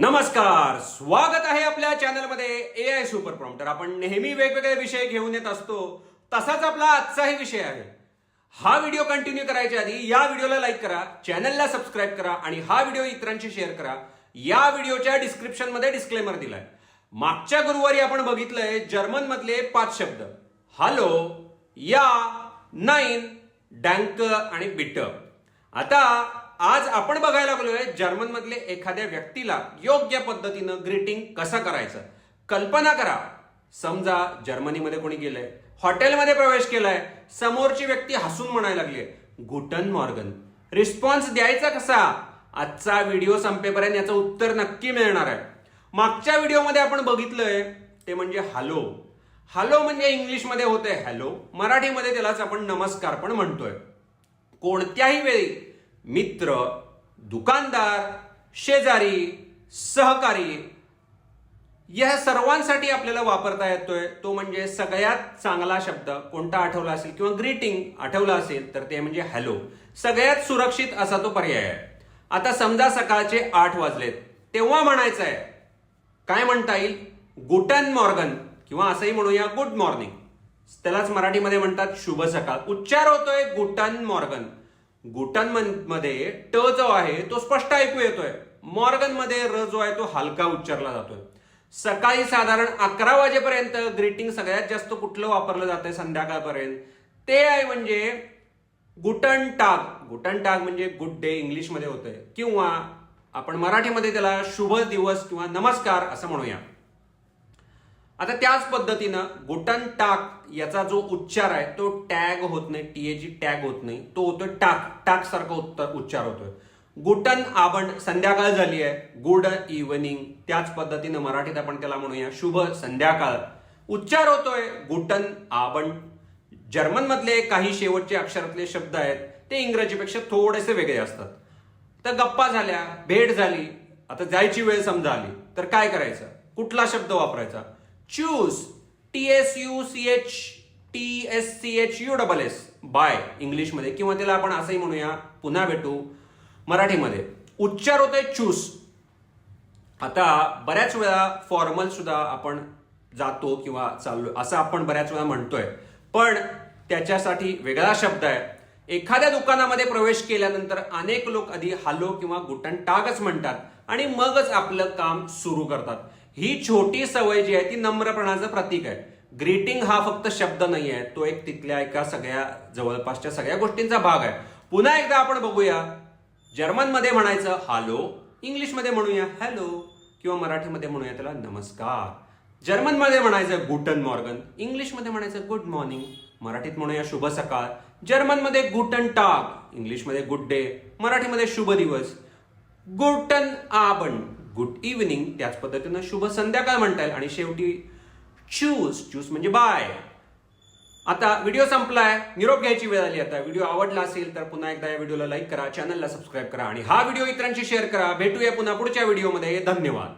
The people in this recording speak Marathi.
नमस्कार, स्वागत आहे आपल्या चॅनलमध्ये एआय सुपर प्रॉम्प्टर. आपण नेहमी वेगवेगळे विषय घेऊन येत असतो, तसाच आपला आजचाही विषय आहे. हा व्हिडिओ कंटिन्यू करायच्या आधी या व्हिडिओला लाईक करा, चॅनलला सबस्क्राईब करा आणि हा व्हिडिओ इतरांशी शेअर करा. या व्हिडिओच्या डिस्क्रिप्शन मध्ये डिस्क्लेमर दिलाय. मागच्या गुरुवारी आपण बघितलंय जर्मन मधले 5 शब्द: हॅलो, या, नाइन, डँक आणि बिट. आता आज आपण बघायला लागलोय जर्मन मधले एखाद्या व्यक्तीला योग्य पद्धतीनं ग्रीटिंग कसं करायचं. कल्पना करा, समजा जर्मनीमध्ये कोणी गेलंय, हॉटेलमध्ये प्रवेश केलाय, समोरची व्यक्ती हसून म्हणायला लागली, गुटन मॉर्गन. रिस्पॉन्स द्यायचा कसा? आजचा व्हिडिओ संपेपर्यंत याचं उत्तर नक्की मिळणार आहे. मागच्या व्हिडिओमध्ये आपण बघितलंय ते म्हणजे हॅलो. हॅलो म्हणजे इंग्लिशमध्ये होते हॅलो, मराठीमध्ये त्यालाच आपण नमस्कार पण म्हणतोय. कोणत्याही वेळी मित्र, दुकानदार, शेजारी, सहकारी या सर्वांसाठी आपल्याला वापरता येतोय तो म्हणजे सगळ्यात चांगला शब्द कोणता आठवला असेल किंवा ग्रीटिंग आठवला असेल तर ते म्हणजे हॅलो. सगळ्यात सुरक्षित असा तो पर्याय आहे. आता समजा सकाळचे 8 वाजलेत, तेव्हा म्हणायचं आहे, काय म्हणता येईल? गुटन मॉर्गन किंवा असंही म्हणूया गुड मॉर्निंग. त्यालाच मराठीमध्ये म्हणतात शुभ सकाळ. उच्चार होतोय गुटन मॉर्गन. गुटन मध्ये ट जो आहे तो स्पष्ट ऐकू येतोय, मॉर्गन मध्ये र जो आहे तो हलका उच्चारला जातोय. सकाळी साधारण 11 वाजेपर्यंत ग्रीटिंग सगळ्यात जास्त कुठलं वापरलं जातंय संध्याकाळपर्यंत, ते आहे म्हणजे गुटन टाग. गुटन टाग म्हणजे गुड डे इंग्लिशमध्ये होतंय, किंवा आपण मराठीमध्ये त्याला शुभ दिवस किंवा नमस्कार असं म्हणूया. आता त्याच पद्धतीनं गुटन टाक याचा जो उच्चार आहे तो टॅग होत नाही, टीएची टॅग होत नाही, तो होतोय टाक. टाक सारखा उच्चार होतोय. गुटन आबंड, संध्याकाळ झाली आहे, गुड इव्हनिंग. त्याच पद्धतीनं मराठीत आपण त्याला म्हणूया शुभ संध्याकाळ. उच्चार होतोय गुटन आबंड. जर्मन मधले काही शेवटचे अक्षरातले शब्द आहेत ते इंग्रजीपेक्षा थोडेसे वेगळे असतात. तर गप्पा झाल्या, भेट झाली, आता जायची वेळ समजा आली तर काय करायचं? कुठला शब्द वापरायचा? चूज, TSUCHTSCHUSS, बाय इंग्लिशमध्ये, किंवा त्याला आपण असंही म्हणूया, पुन्हा भेटू मराठीमध्ये. उच्चार होतोय चूस. आता बऱ्याच वेळा फॉर्मल सुद्धा आपण जातो किंवा चाललो असं आपण बऱ्याच वेळा म्हणतोय, पण त्याच्यासाठी वेगळा शब्द आहे. एखाद्या दुकानामध्ये प्रवेश केल्यानंतर अनेक लोक आधी हॅलो किंवा गुटन टागच म्हणतात आणि मगच आपलं काम सुरू करतात. ही छोटी सवय जी आहे ती नम्रपणाचं प्रतीक आहे. ग्रीटिंग हा फक्त शब्द नाही आहे, तो एक तिथल्या एका सगळ्या जवळपासच्या सगळ्या गोष्टींचा भाग आहे. पुन्हा एकदा आपण बघूया. जर्मनमध्ये म्हणायचं हॅलो, इंग्लिशमध्ये म्हणूया हॅलो, किंवा मराठीमध्ये म्हणूया त्याला नमस्कार. जर्मनमध्ये म्हणायचं गुटन मॉर्गन, इंग्लिशमध्ये म्हणायचं गुड मॉर्निंग, मराठीत म्हणूया शुभ सकाळ. जर्मनमध्ये गुटन टाग, इंग्लिशमध्ये गुड डे, मराठीमध्ये शुभ दिवस. गुटन आबंड, गुड इव्हनिंग, त्याच पद्धतीनं शुभ संध्याकाळ म्हणता येईल. आणि शेवटी चूज, चूज म्हणजे बाय. आता व्हिडिओ संपलाय, निरोप घ्यायची वेळ आली. आता व्हिडिओ आवडला असेल तर पुन्हा एकदा या व्हिडिओला लाईक करा, चॅनलला सबस्क्राईब करा आणि हा व्हिडिओ इतरांशी शेअर करा. भेटूया पुन्हा पुढच्या व्हिडिओमध्ये. धन्यवाद.